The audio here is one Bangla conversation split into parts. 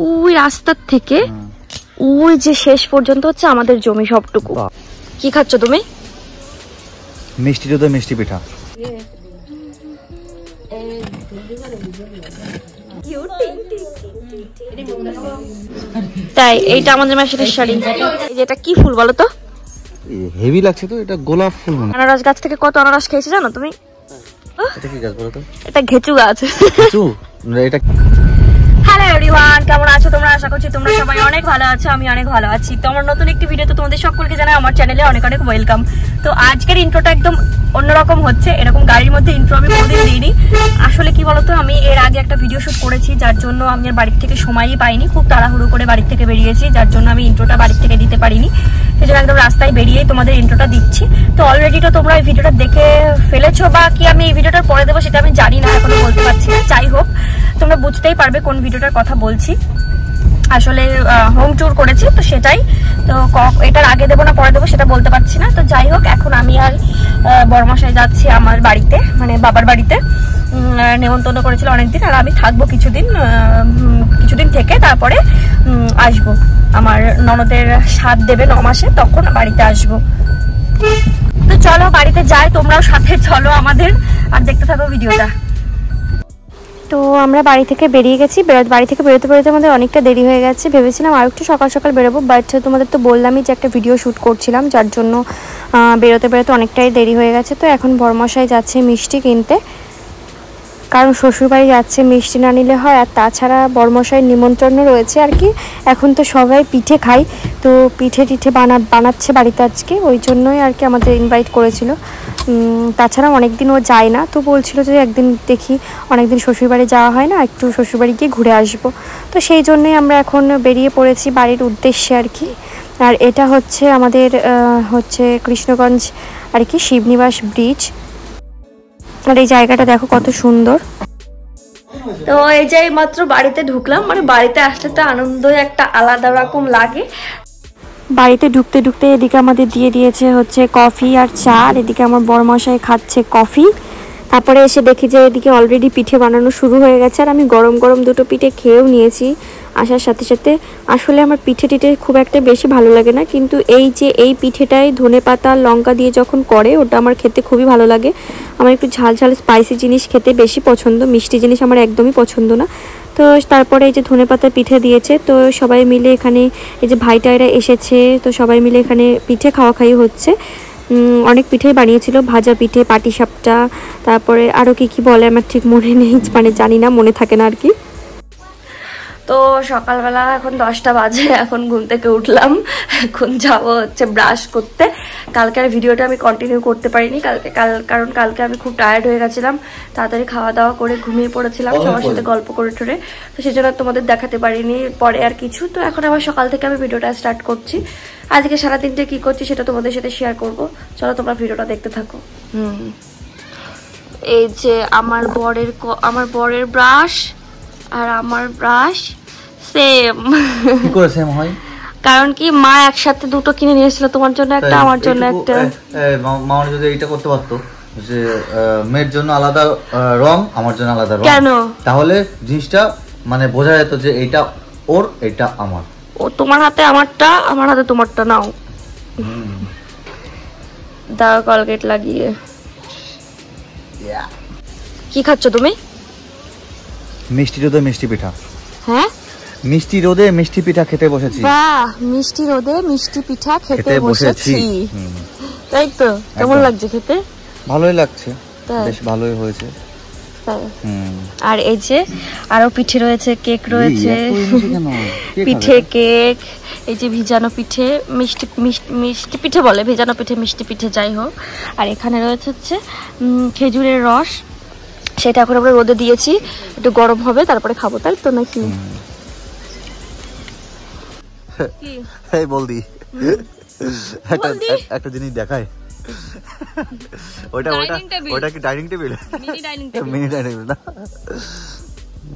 ওই রাস্তার থেকে ওই যে শেষ পর্যন্ত হচ্ছে আমাদের জমি সবটুকু। কি খাচ্ছ তুমি? মিষ্টি রোদে মিষ্টি পিঠা। তাই এইটা আমাদের মাসির শাড়ি। এটা কি ফুল বলো তো? হেভি লাগছে তো, এটা গোলাপ ফুল মনে হয়। আনারস গাছ থেকে কত আনারস খেয়েছি জানো তুমি? এটা কি গাছ বলো তো? এটা ঘেচু গাছ। ঘেচু? এটা হ্যালো এভরিওয়ান, কেমন আছো তোমরা? আশা করছি তোমরা সবাই অনেক ভালো আছো, আমি অনেক ভালো আছি। তো আমার নতুন একটি ভিডিও তো তোমাদের সকলকে জানাই আমার চ্যানেলে অনেক অনেক ওয়েলকাম। তো আজকের ইন্ট্রোটা একদম অন্যরকম হচ্ছে, এরকম গাড়ির মধ্যে ইন্ট্রো আমি কোনোদিন দিইনি। আসলে কি বলতো, আমি এর আগে একটা ভিডিও শুট করেছি, যার জন্য আমি আর বাড়ির থেকে সময়ই পাইনি, খুব তাড়াহুড়ো করে বাড়ির থেকে বেরিয়েছি, যার জন্য আমি ইন্ট্রোটা বাড়ির থেকে দিতে পারিনি। সেজন্য একদম রাস্তায় বেরিয়েই তোমাদের ইন্ট্রোটা দিচ্ছি। তো অলরেডি তো তোমরা এই ভিডিওটা দেখে ফেলেছো, বা কি আমি এই ভিডিওটার পরে দেবো সেটা আমি জানি না, এখনো বলতে পারছি না। যাই হোক, তোমরা বুঝতেই পারবে কোন ভিডিওটার কথা বলছি। আসলে হোম ট্যুর করেছি তো সেটাই, তো এটার আগে দেবো না পরে দেবো সেটা বলতে পারছি না। তো যাই হোক, এখন আমি আর বড়মশাই যাচ্ছি আমার বাড়িতে, মানে বাবার বাড়িতে। নেমন্তন্ন করেছিল অনেকদিন, আর আমি থাকবো কিছুদিন থেকে তারপরে আসবো। আমার ননদের সাথ দেবে 9 মাসে, তখন বাড়িতে আসবো। তো চলো বাড়িতে যাই, তোমরাও সাথে চলো আমাদের, আর দেখতে থাকো ভিডিওটা। তো আমরা বাড়ি থেকে বেরিয়ে গেছি। বাড়ি থেকে বেরোতে আমাদের অনেকটা দেরি হয়ে গেছে। ভেবেছিলাম আর একটু সকাল সকাল বেরোবো, বাট তোমাদের তো বললামই যে একটা ভিডিও শ্যুট করছিলাম, যার জন্য বেরোতে অনেকটাই দেরি হয়ে গেছে। তো এখন বড়মশাই যাচ্ছে মিষ্টি কিনতে, কারণ শ্বশুরবাড়ি যাচ্ছে, মিষ্টি না নিলে হয়। আর তাছাড়া বড়মশাইয়ের নিমন্ত্রণও রয়েছে আর কি। এখন তো সবাই পিঠে খাই, তো পিঠে বানাচ্ছে বাড়িতে আজকে, ওই জন্যই আর কি আমাদের ইনভাইট করেছিল। তাছাড়া অনেকদিন ও যায় না, তো বলছিল যে একদিন দেখি, অনেকদিন শ্বশুরবাড়ি যাওয়া হয় না, একটু শ্বশুরবাড়ি গিয়ে ঘুরে আসবো। তো সেই জন্যই আমরা এখন বেরিয়ে পড়েছি বাড়ির উদ্দেশ্যে আর কি। আর এটা হচ্ছে আমাদের কৃষ্ণগঞ্জ আর কি, শিবনিবাস ব্রিজ। আর এই জায়গাটা দেখো কত সুন্দর। তো এই যে মাত্র বাড়িতে ঢুকলাম, মানে বাড়িতে আসলে তো আনন্দ একটা আলাদা রকম লাগে। বাড়িতে ঢুকতে এদিকে আমাদের দিয়ে দিয়েছে হচ্ছে কফি আর চা, আর এদিকে আমার বড়মশাই খাচ্ছে কফি। তারপরে এসে দেখি যে এদিকে অলরেডি পিঠে বানানো শুরু হয়ে গেছে, আর আমি গরম গরম দুটো পিঠে খেয়েও নিয়েছি আসার সাথে সাথে। আসলে আমার পিঠে খুব একটা বেশি ভালো লাগে না, কিন্তু এই পিঠেটাই ধনেপাতা লঙ্কা দিয়ে যখন করে, ওটা আমার খেতে খুবই ভালো লাগে। আমার একটু ঝাল স্পাইসি জিনিস খেতে বেশি পছন্দ, মিষ্টি জিনিস আমার একদমই পছন্দ না। তো তারপরে এই যে ধনেপাতা পিঠে দিয়েছে, তো সবাই মিলে এখানে, এই যে ভাইটাইরা এসেছে, তো সবাই মিলে এখানে পিঠে খাওয়াই হচ্ছে। অনেক পিঠেই বানিয়েছিল, ভাজা পিঠে, পাটিসাপটা, তারপরে আরও কি বলে আমার ঠিক মনে নেই, মানে জানি না, মনে থাকে না আর কি। তো সকালবেলা এখন 10টা বাজে, এখন ঘুম থেকে উঠলাম, এখন যাবো হচ্ছে ব্রাশ করতে। কালকের ভিডিওটা আমি কন্টিনিউ করতে পারিনি, কারণ কালকে আমি খুব টায়ার্ড হয়ে গেছিলাম, তাড়াতাড়ি খাওয়া দাওয়া করে ঘুমিয়ে পড়েছিলাম সবার সাথে গল্প করে ঠরে, তো সেই জন্য তোমাদের দেখাতে পারিনি পরে আর কিছু। তো এখন আবার সকাল থেকে আমি ভিডিওটা স্টার্ট করছি। আজকে সারাদিনটা কি করছি সেটা তোমাদের সাথে শেয়ার করব, চলো তোমরা ভিডিওটা দেখতে থাকো। এই যে আমার বরের ব্রাশ আর আমার ব্রাশ সেম। কি করে সেম হয়? কারণ কি, মা একসাথে দুটো কিনে নিয়েছিল, তোমার জন্য একটা, আমার জন্য একটা। মা যদি এটা করতে পারতো যে মেয়ের জন্য আলাদা রং, আমার জন্য আলাদা রং, কেন? তাহলে জিনিসটা মানে বোঝা যেত যে এটা ওর, এটা আমার। ও তোমার হাতে আমারটা, আমার হাতে তোমারটা। নাও দাও কলগেট লাগিয়ে। কি খাচ্ছ তুমি? মিষ্টি রোদে মিষ্টি পিঠা। হ্যাঁ, মিষ্টি রোদে মিষ্টি পিঠা খেতে বসেছি। বাহ, মিষ্টি রোদে মিষ্টি পিঠা খেতে বসেছি, তাই তো? কেমন লাগছে খেতে? ভালোই লাগছে, বেশ ভালোই হয়েছে। আর এই যে আরো পিঠে রয়েছে, কেক রয়েছে, পিঠে কেক, এই যে ভিজানো পিঠে, মিষ্টি পিঠে বলে, ভেজানো পিঠে মিষ্টি পিঠে, যাই হোক। আর এখানে রয়েছে হচ্ছে খেজুরের রস, সেটা এখন আমরা রোদে দিয়েছি, একটু গরম হবে তারপরে খাবো, তাই তো নাকি? এই বলদি একটা জিনিস দেখায়, ওটা কি dining table? Mini dining table না?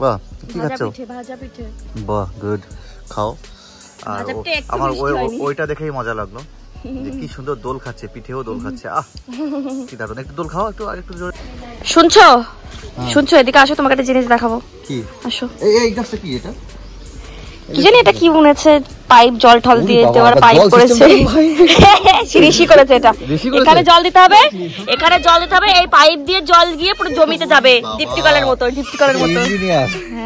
বাহ, কি খাচ্ছো? ভাজা পিঠে। বাহ, গুড, খাও। আর আমার ওইটা দেখেই মজা লাগলো যে কি সুন্দর দোল খাচ্ছে, পিঠেও দোল খাচ্ছে। আহ, কি দারুণ। একটু দোল খাও, একটু জোরে। শুনছো, এদিকে আসো, তোমাকে একটা জিনিস দেখাবো। কি? আসো। এই গাছটা কি? কি জানি এটা কি বুনেছে, পাইপ জল ঠল দিয়ে দেওয়ার পাইপ করেছে, ঋষি করেছে এটা। এখানে জল দিতে হবে, এখানে জল দিতে হবে, এই পাইপ দিয়ে জল গিয়ে পুরো জমিতে যাবে, দীপ্তি কলের মতো, দীপ্তি কলের মতো।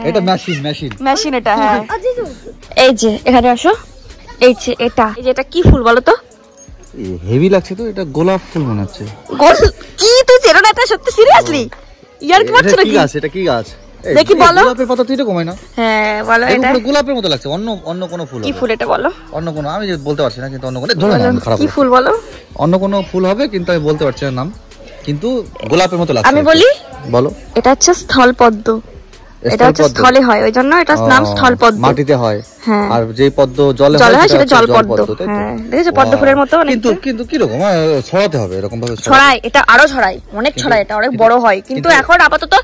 এটা মেশিন এটা। হ্যাঁ এই যে এখানে আসো, এই যে এটা, এই যে এটা কি ফুল বলো তো? হেভি লাগছে তো, এটা গোলাপ ফুল মনে হচ্ছে। কি তুই চেনো না এটা? সত্যি সিরিয়াসলি ইয়ার কি মারছ নাকি? এটা কি গাছ দেখি বলো। গোলাপের পাতা তো এরকম হয় না? হ্যাঁ বলো, এটা গোলাপের মতো লাগছে। অন্য কোন ফুল? কি ফুল এটা বলো? অন্য কোন, আমি বলতে পারছি না, কিন্তু অন্য কোন ধরে না, খারাপ। কি ফুল বলো? অন্য কোন ফুল হবে, কিন্তু আমি বলতে পারছি না নাম, কিন্তু গোলাপের মতো লাগছে। আমি বলি, বলো। এটা হচ্ছে স্থলপদ্ম। এটা হচ্ছে স্থলে হয়, ওই জন্য এটার নাম স্থলপদ্ম। মাটিতে হয়। হ্যাঁ। আর যে পদ্ম জলে হয় সেটা জলপদ্ম। হ্যাঁ দেখেছো পদ্ম ফুলের মতো? কিন্তু কি রকম ছড়াতে হবে, এরকম ভাবে ছড়ায়, এটা আরো ছড়ায়, অনেক ছড়ায়, এটা অনেক বড় হয়। কিন্তু এখন আপাতত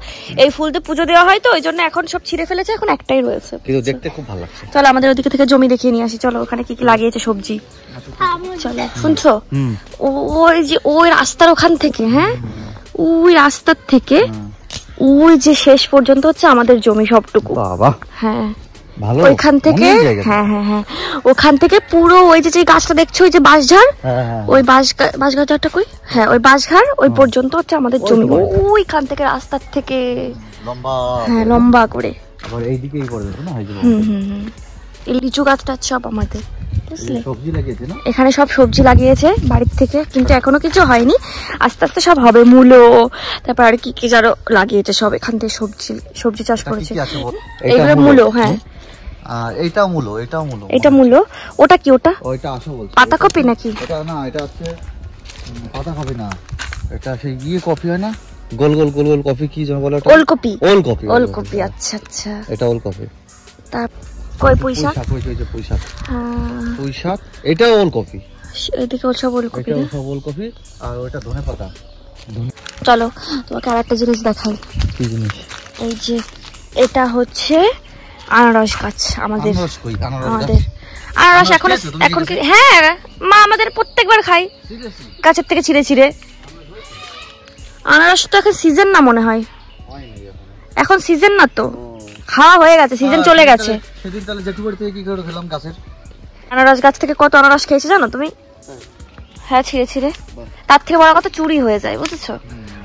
এই ফুল দিয়ে পুজো দেওয়া হয়, তো ওই জন্য এখন সব ছিঁড়ে ফেলেছে, এখন একটাই রয়েছে। কিন্তু দেখতে খুব ভালো লাগছে। চলো আমাদের ওদিকে থেকে জমি দেখিয়ে নিয়ে আসি, চলো ওখানে কি কি লাগিয়েছে সবজি। চলো শুনছো, ওই যে ওই রাস্তার ওখান থেকে, হ্যাঁ ওই রাস্তার থেকে ওই যে শেষ পর্যন্ত হচ্ছে আমাদের জমি সবটুকু। বাবা। হ্যাঁ ভালো। ওইখান থেকে, হ্যাঁ হ্যাঁ হ্যাঁ, ওখান থেকে পুরো ওই যে গাছটা দেখছো, ওই যে বাঁশঝাড়, ওই বাঁশঝাড়টা কই, হ্যাঁ ওই বাঁশঝাড় ওই পর্যন্ত হচ্ছে আমাদের জমি। ওইখান থেকে রাস্তার থেকে লম্বা, হ্যাঁ লম্বা করে আবার এইদিকেই পড়বে না? এই লিচু গাছটা সব আমাদের, বুঝলে? সবজি লাগিয়েছে না এখানে, সব সবজি লাগিয়েছে বাড়ির থেকে, কিন্তু এখনো কিছু হয়নি, আস্তে আস্তে সব হবে। মূলো, তারপর আর কি কি যারো লাগিয়েছে সব, এখান থেকে সবজি চাষ করেছে। এইগুলো মূলো। হ্যাঁ আর এইটাও মূলো, এটা মূলো। ওটা কি? ওইটা আসো বলছি পাতাকপি নাকি? এটা না, এটা হচ্ছে পাতাকপি না, এটা সেই কপি হয় না, গোল গোল গোল গোল কপি, কি যেন বলে ওটা? ওলকপি। আচ্ছা আচ্ছা, এটা ওলকপি। তার কই পুঁই শাক? পুঁই শাক, এটা ওলকপি। এদিকে সব ওলকপি, ওলকপি। আর ওটা ধনেপাতা। চলো তোমাকে আরেকটা জিনিস দেখাই। কি জিনিস? এই যে এটা হচ্ছে আনারস গাছ আমাদের। আনারস এখন কি? হ্যাঁ মা আমাদের প্রত্যেকবার খাই গাছের থেকে ছিঁড়ে ছিঁড়ে। আনারস তো এখন সিজন না মনে হয়, এখন সিজন না তো, খাওয়া হয়ে গেছে, সিজন চলে গেছে। সেদিন তাহলে জেঠু বাড়ি থেকে কি করে খেলাম গাছের আনারস গাছ থেকে কত আনারস খেয়েছে জানো তুমি? হ্যাঁ ছিঁড়ে ছিঁড়ে। তার থেকে বড় কথা চুরি হয়ে যায়, বুঝেছো?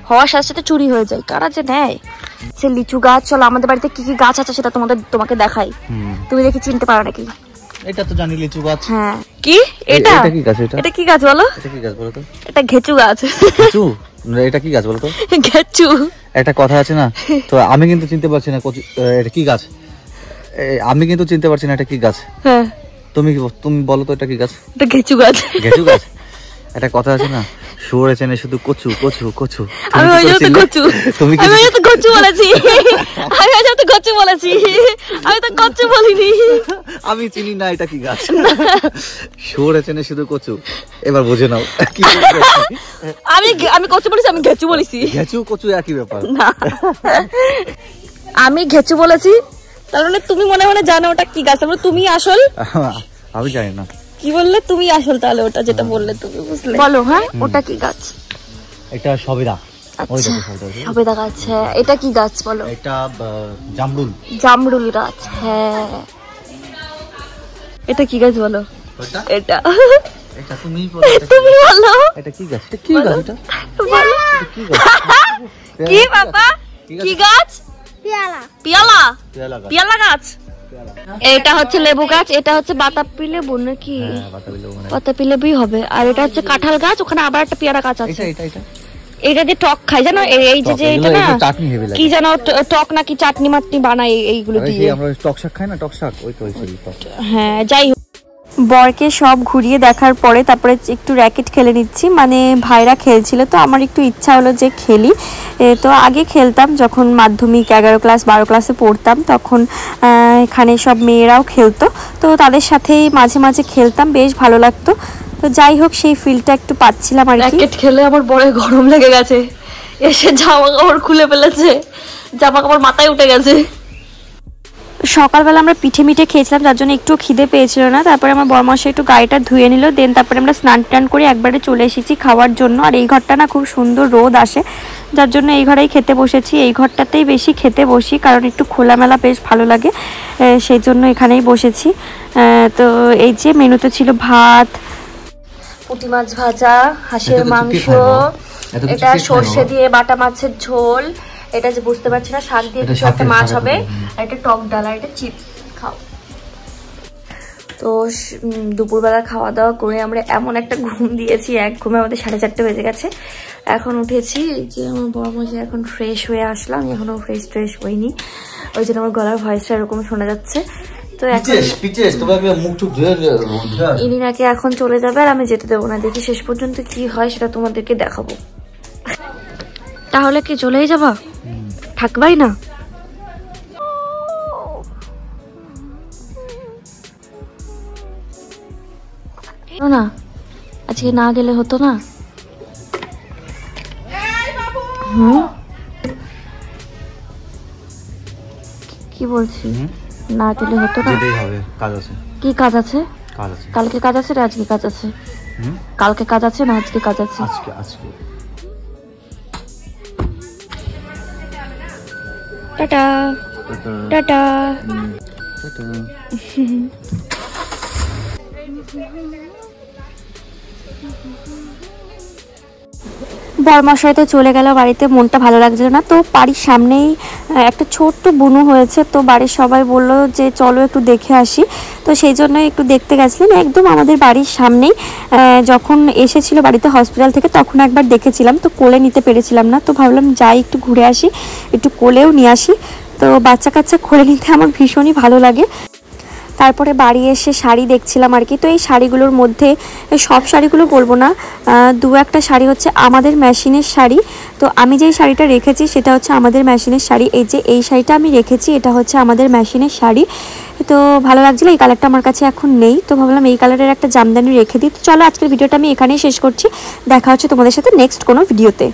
হওয়ার সাথে সাথে চুরি হয়ে যায়, কারা যে নেয়। সে লিচু গাছ, চলো আমাদের বাড়িতে কি কি গাছ আছে সেটা তোমাকে দেখাই, তুমি দেখি চিনতে পারো নাকি। এটা তো জানি লিচু গাছ। হ্যাঁ কি এটা? এটা কি গাছ? এটা কি গাছ বলো? এটা কি গাছ বলো তো? এটা ঘেচু গাছ। ঘেচু? এটা কি গাছ বলো তো? ঘেচু। একটা কথা আছে না, তো আমি কিন্তু চিনতে পারছি না এটা কি গাছ, আমি কিন্তু চিনতে পারছি না এটা কি গাছ। হ্যাঁ তুমি বলো তো এটা কি গাছ? এটা ঘেচু গাছ। ঘেচু গাছ। একটা কথা আছে না, শুয়োরে চেনে শুধু কচু কচু কচু। আমি ওই জন্য কচু, আমি ওই জন্য কচু বলেছি, আমি ওই জন্য কচু বলেছি, আমি তো কচু বলিনি। আমি চিনি না এটা কি গাছ। শুয়োরে চেনে শুধু কচু, এবার বুঝে নাও কি। আমি কচু বলেছি, আমি ঘেচু বলেছি। ঘেচু কচু একই ব্যাপার না, আমি ঘেচু বলেছি, তার মানে তুমি মনে মনে জানো ওটা কি গাছ। তুমি আসল, আমি জানি না। কি বললে তুমি আসল, তাহলে ওটা যেটা বললে তুমি বুঝলে। বলো হ্যাঁ ওটা কি গাছ? এটা সবেদা। সবেদা গাছ। হ্যাঁ এটা কি গাছ বলো? এটা জামরুল। জামরুল গাছ। হ্যাঁ এটা কি গাছ বলো? এটা এটা তুমি বলো। এটা কি গাছ? এটা কি গাছ? এটা বলো কি বাবা, কি গাছ? পিয়ালা। পিয়ালা গাছ। এটা হচ্ছে লেবু গাছ, এটা হচ্ছে বাতাবি লেবু নাকি? বাতাবি লেবুই হবে। আর এটা হচ্ছে কাঁঠাল গাছ, ওখানে আবার একটা পেয়ারা গাছ আছে। এটা দিয়ে টক খাই জানো, এই যে এটা না কি জানো, টক নাকি চাটনি মাটনি বানাই এইগুলো দিয়ে। আমরা টক শাক খাই না, টক শাক ওই তো। হ্যাঁ যাই হোক, বরকে সব ঘুরিয়ে দেখার পরে তারপরে একটু র্যাকেট খেলে নিচ্ছি, মানে ভাইরা খেলছিল, তো আমার একটু ইচ্ছা হলো যে খেলি। তো আগে খেলতাম যখন মাধ্যমিক 11 ক্লাস 12 ক্লাসে পড়তাম, তখন এখানে সব মেয়েরাও খেলতো, তো তাদের সাথেই মাঝে মাঝে খেলতাম, বেশ ভালো লাগতো। তো যাই হোক সেই ফিলটা একটু পাচ্ছিলাম আর কি। র্যাকেট খেলে আমার বড় গরম লেগে গেছে, এসে জামা কাপড় খুলে ফেলেছে, জামা কাপড় মাথায় উঠে গেছে। সকালবেলা আমরা পিঠে মিঠে খেয়েছিলাম, যার জন্য একটু খিদে পেয়েছিল না। তারপরে আমার বরমশাই একটু গাড়িটা ধুয়ে নিল, দেন তারপরে আমরা স্নান টান করে একবারে চলে এসেছি খাওয়ার জন্য। আর এই ঘরটা না খুব সুন্দর রোদ আসে, যার জন্য এই ঘরেই খেতে বসেছি। এই ঘরটাতেই বেশি খেতে বসি, কারণ একটু খোলামেলা বেশ ভালো লাগে, সেই জন্য এখানেই বসেছি। তো এই যে মেনুতে ছিল ভাত, পুঁটি মাছ ভাজা, হাঁসের মাংস, এটা সর্ষে দিয়ে বাটা মাছের ঝোল, এটা যে বুঝতে পারছি না শাক দিয়ে কিছু একটা মাছ হবে, আর এটা টক ডাল, আর এটা চিপস। খাও। তো দুপুরবেলা খাওয়া দাওয়া করে আমরা এমন একটা ঘুম দিয়েছি, এক ঘুমে আমাদের 4:30 বেজে গেছে। এখন উঠেছি, এই যে আমার বড় মশাই এখন ফ্রেশ হয়ে আসলাম, আমি এখনো ফ্রেশ হইনি, ওই জন্য আমার গলার ভয়েসটা এরকম শোনা যাচ্ছে। তো এখন ইনি নাকি এখন চলে যাবে, আর আমি যেতে দেবো না, দেখি শেষ পর্যন্ত কি হয় সেটা তোমাদেরকে দেখাবো। তাহলে কি চলেই যাবা, থাকবাই না? না আজকে না গেলে হতো না? কি বলছি, না গেলে হতো না? কি কাজ আছে? কালকে কাজ আছে না আজকে কাজ আছে? কালকে কাজ আছে না আজকে কাজ আছে? Tata tata. বরমশাই তো চলে গেল বাড়িতে, মনটা ভালো লাগছিল না। তো বাড়ির সামনেই একটা ছোট্ট বুনু হয়েছে, তো বাড়ির সবাই বললো যে চলো একটু দেখে আসি। তো সেই জন্য একটু দেখতে গেছিলাম, একদম আমাদের বাড়ির সামনেই। যখন এসেছিল বাড়িতে হসপিটাল থেকে তখন একবার দেখেছিলাম, তো কোলে নিতে পেরেছিলাম না, তো ভাবলাম যাই একটু ঘুরে আসি, একটু কোলেও নিয়ে আসি। তো বাচ্চা কাচ্চা কোলে নিতে আমার ভীষণই ভালো লাগে। তারপরে বাড়ি এসে শাড়ি দেখছিলাম আর কি। তো এই শাড়িগুলোর মধ্যে সব শাড়িগুলো বলবো না, দু একটা শাড়ি হচ্ছে আমাদের মেশিনের শাড়ি। তো আমি যেই শাড়িটা রেখেছি সেটা হচ্ছে আমাদের মেশিনের শাড়ি। এই যে এই শাড়িটা আমি রেখেছি, এটা হচ্ছে আমাদের মেশিনের শাড়ি। তো ভালো লাগছিল, এই কালারটা আমার কাছে এখন নেই, তো ভাবলাম এই কালারের একটা জামদানি রেখে দিই। তো চলো আজকের ভিডিওটা আমি এখানেই শেষ করছি, দেখা হচ্ছে তোমাদের সাথে নেক্সট কোনো ভিডিওতে।